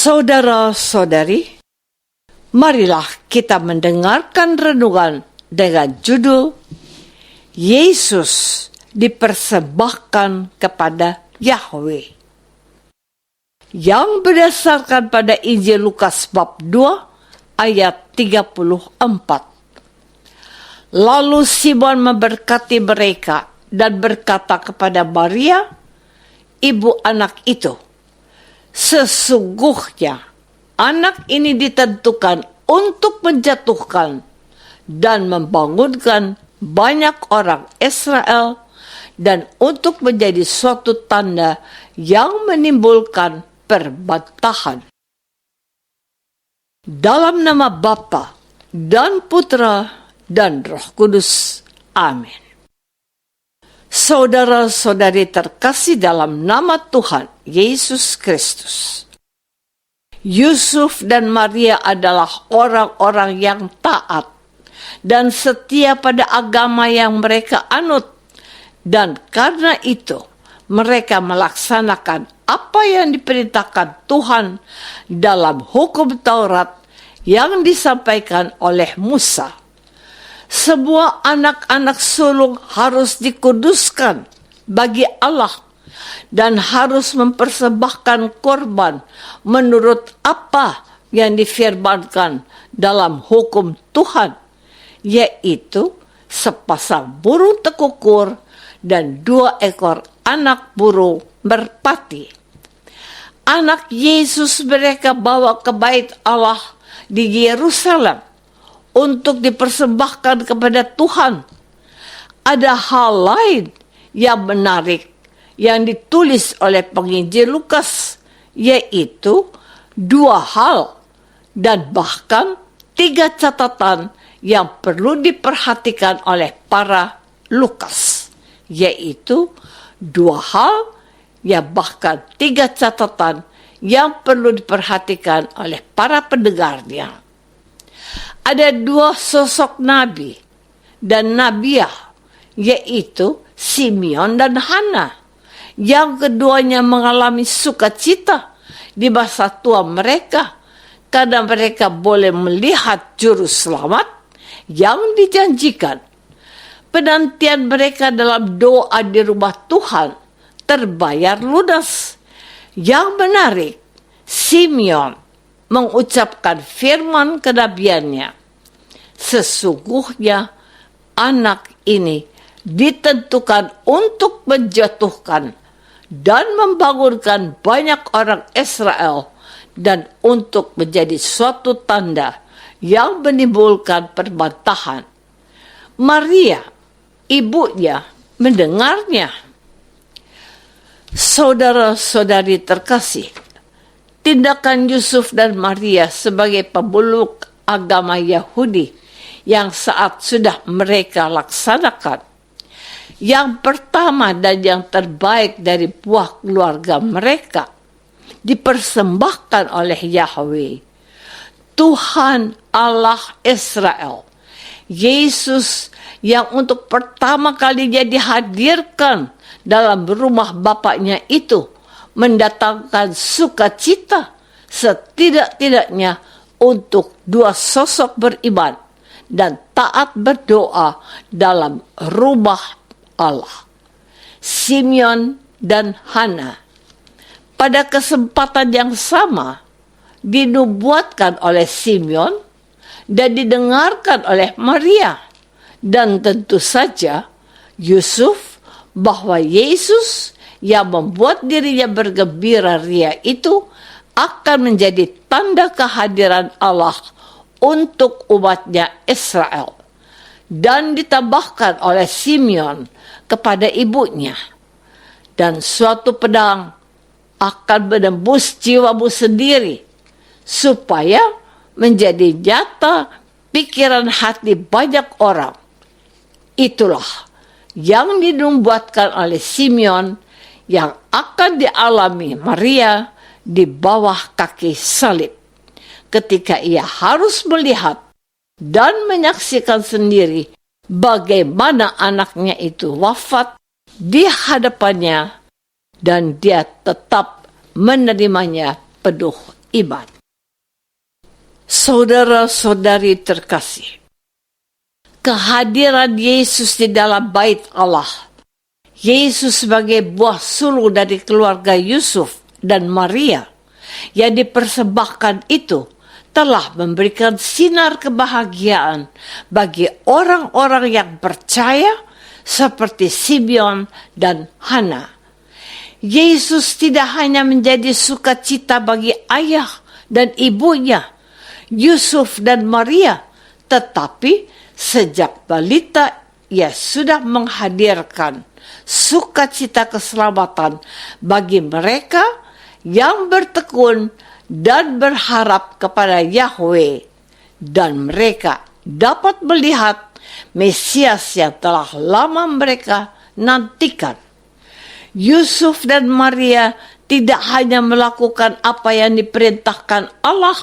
Saudara-saudari, marilah kita mendengarkan renungan dengan judul Yesus dipersembahkan kepada Yahweh, yang berdasarkan pada Injil Lukas bab 2 ayat 34. Lalu Simon memberkati mereka dan berkata kepada Maria, ibu anak itu, sesungguhnya anak ini ditentukan untuk menjatuhkan dan membangunkan banyak orang Israel dan untuk menjadi suatu tanda yang menimbulkan perbantahan. Dalam nama Bapa dan Putra dan Roh Kudus. Amin. Saudara-saudari terkasih dalam nama Tuhan Yesus Kristus, Yusuf dan Maria adalah orang-orang yang taat dan setia pada agama yang mereka anut, dan karena itu mereka melaksanakan apa yang diperintahkan Tuhan dalam hukum Taurat yang disampaikan oleh Musa. Semua anak-anak sulung harus dikuduskan bagi Allah dan harus mempersembahkan korban menurut apa yang difirmankan dalam hukum Tuhan, yaitu sepasang burung tekukur dan 2 ekor anak burung merpati. Anak Yesus mereka bawa ke bait Allah di Yerusalem untuk dipersembahkan kepada Tuhan. Ada hal lain yang menarik yang ditulis oleh penginjil Lukas, yaitu 2 hal dan bahkan 3 catatan yang perlu diperhatikan oleh para Lukas, yaitu 2 hal yang bahkan 3 catatan yang perlu diperhatikan oleh para pendengarnya. Ada 2 sosok nabi dan nabiah, yaitu Simeon dan Hana, yang keduanya mengalami sukacita di masa tua mereka karena mereka boleh melihat juru selamat yang dijanjikan. Penantian mereka dalam doa di rumah Tuhan terbayar lunas. Yang menarik, Simeon mengucapkan firman kenabiannya, sesungguhnya anak ini ditentukan untuk menjatuhkan dan membangunkan banyak orang Israel dan untuk menjadi suatu tanda yang menimbulkan perbantahan. Maria, ibunya, mendengarnya. Saudara-saudari terkasih, tindakan Yusuf dan Maria sebagai pemeluk agama Yahudi yang saat sudah mereka laksanakan, yang pertama dan yang terbaik dari buah keluarga mereka, dipersembahkan oleh Yahweh, Tuhan Allah Israel. Yesus yang untuk pertama kalinya dihadirkan dalam rumah Bapaknya itu mendatangkan sukacita setidak-tidaknya untuk 2 sosok beriman dan taat berdoa dalam rumah Allah, Simeon dan Hana. Pada kesempatan yang sama dinubuatkan oleh Simeon dan didengarkan oleh Maria, dan tentu saja Yusuf, bahwa Yesus yang membuat dirinya bergembira ria itu akan menjadi tanda kehadiran Allah untuk umatnya Israel. Dan ditambahkan oleh Simeon kepada ibunya, dan suatu pedang akan menembus jiwamu sendiri, supaya menjadi nyata pikiran hati banyak orang. Itulah yang dinubuatkan oleh Simeon yang akan dialami Maria di bawah kaki salib, ketika ia harus melihat dan menyaksikan sendiri bagaimana anaknya itu wafat di hadapannya, dan dia tetap menerimanya penuh iman. Saudara-saudari terkasih, kehadiran Yesus di dalam bait Allah, Yesus sebagai buah sulung dari keluarga Yusuf dan Maria yang dipersembahkan itu telah memberikan sinar kebahagiaan bagi orang-orang yang percaya seperti Simeon dan Hana. Yesus tidak hanya menjadi sukacita bagi ayah dan ibunya, Yusuf dan Maria, tetapi sejak balita ia sudah menghadirkan sukacita keselamatan bagi mereka yang bertekun dan berharap kepada Yahweh, dan mereka dapat melihat Mesias yang telah lama mereka nantikan. Yusuf dan Maria tidak hanya melakukan apa yang diperintahkan Allah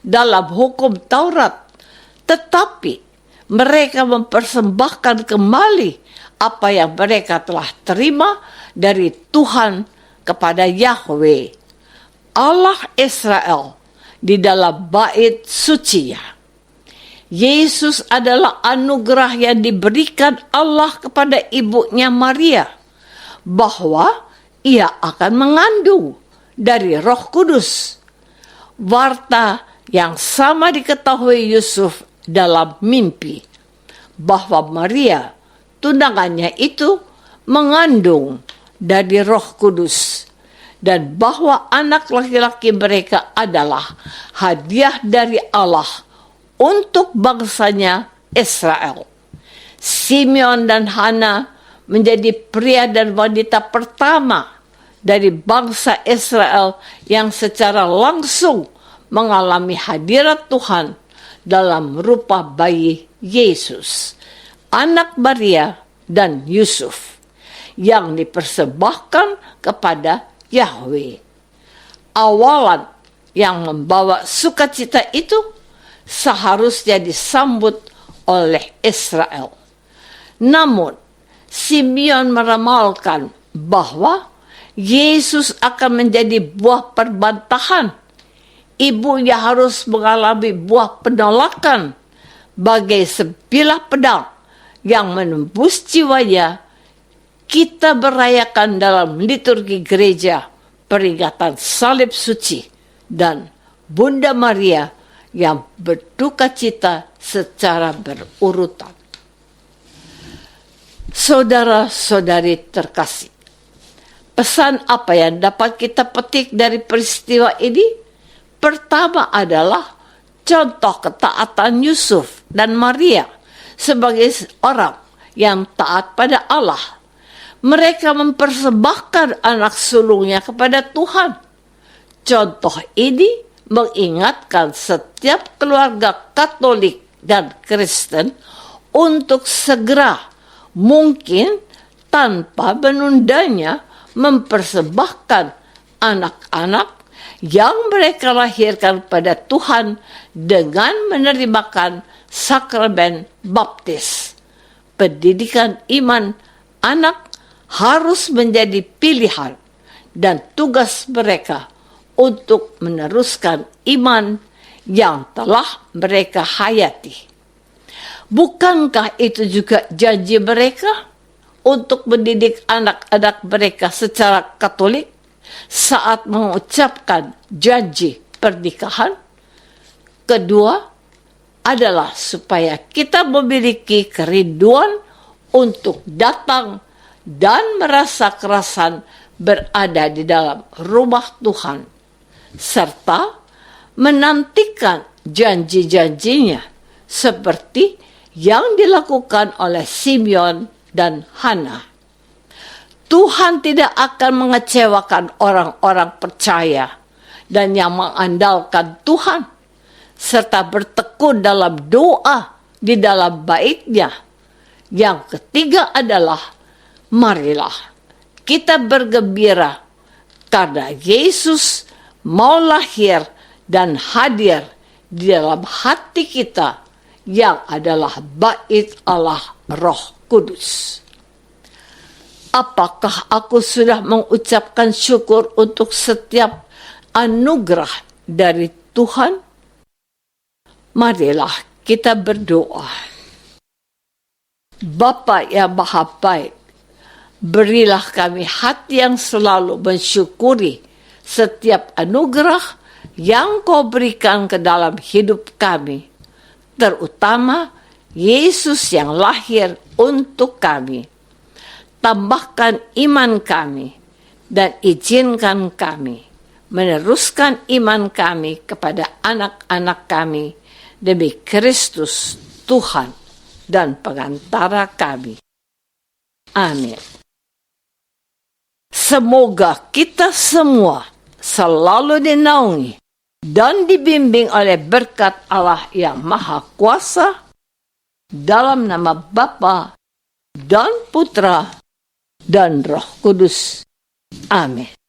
dalam hukum Taurat, tetapi mereka mempersembahkan kembali apa yang mereka telah terima dari Tuhan kepada Yahweh, Allah Israel, di dalam bait sucinya. Yesus adalah anugerah yang diberikan Allah kepada ibunya Maria, bahwa ia akan mengandung dari Roh Kudus. Warta yang sama diketahui Yusuf dalam mimpi, bahwa Maria, tunangannya itu, mengandung dari Roh Kudus, dan bahwa anak laki-laki mereka adalah hadiah dari Allah untuk bangsanya Israel. Simeon dan Hana menjadi pria dan wanita pertama dari bangsa Israel yang secara langsung mengalami hadirat Tuhan dalam rupa bayi Yesus, anak Maria dan Yusuf, yang dipersembahkan kepada Yahweh. Awalan yang membawa sukacita itu seharusnya disambut oleh Israel. Namun, Simeon meramalkan bahwa Yesus akan menjadi buah perbantahan. Ibunya harus mengalami buah penolakan bagai sebilah pedang yang menembus jiwanya. Kita merayakan dalam liturgi gereja peringatan salib suci dan Bunda Maria yang berduka cita secara berurutan. Saudara-saudari terkasih, pesan apa yang dapat kita petik dari peristiwa ini? Pertama adalah contoh ketaatan Yusuf dan Maria sebagai orang yang taat pada Allah. Mereka mempersembahkan anak sulungnya kepada Tuhan. Contoh ini mengingatkan setiap keluarga Katolik dan Kristen untuk segera, mungkin tanpa menundanya, mempersembahkan anak-anak yang mereka lahirkan pada Tuhan dengan menerimakan sakramen baptis. Pendidikan iman anak harus menjadi pilihan dan tugas mereka untuk meneruskan iman yang telah mereka hayati. Bukankah itu juga janji mereka untuk mendidik anak-anak mereka secara Katolik saat mengucapkan janji pernikahan? Kedua adalah supaya kita memiliki kerinduan untuk datang dan merasa kerasan berada di dalam rumah Tuhan, serta menantikan janji-janjinya seperti yang dilakukan oleh Simeon dan Hana. Tuhan tidak akan mengecewakan orang-orang percaya dan yang mengandalkan Tuhan, serta bertekun dalam doa di dalam bait-Nya. Yang ketiga adalah, marilah kita bergembira karena Yesus mau lahir dan hadir di dalam hati kita yang adalah bait Allah Roh Kudus. Apakah aku sudah mengucapkan syukur untuk setiap anugerah dari Tuhan? Marilah kita berdoa. Bapa yang Maha Baik, berilah kami hati yang selalu mensyukuri setiap anugerah yang Kau berikan ke dalam hidup kami, terutama Yesus yang lahir untuk kami. Tambahkan iman kami dan izinkan kami meneruskan iman kami kepada anak-anak kami demi Kristus Tuhan dan pengantara kami. Amin. Semoga kita semua selalu dinaungi dan dibimbing oleh berkat Allah yang Maha Kuasa, dalam nama Bapa dan Putra dan Roh Kudus. Amin.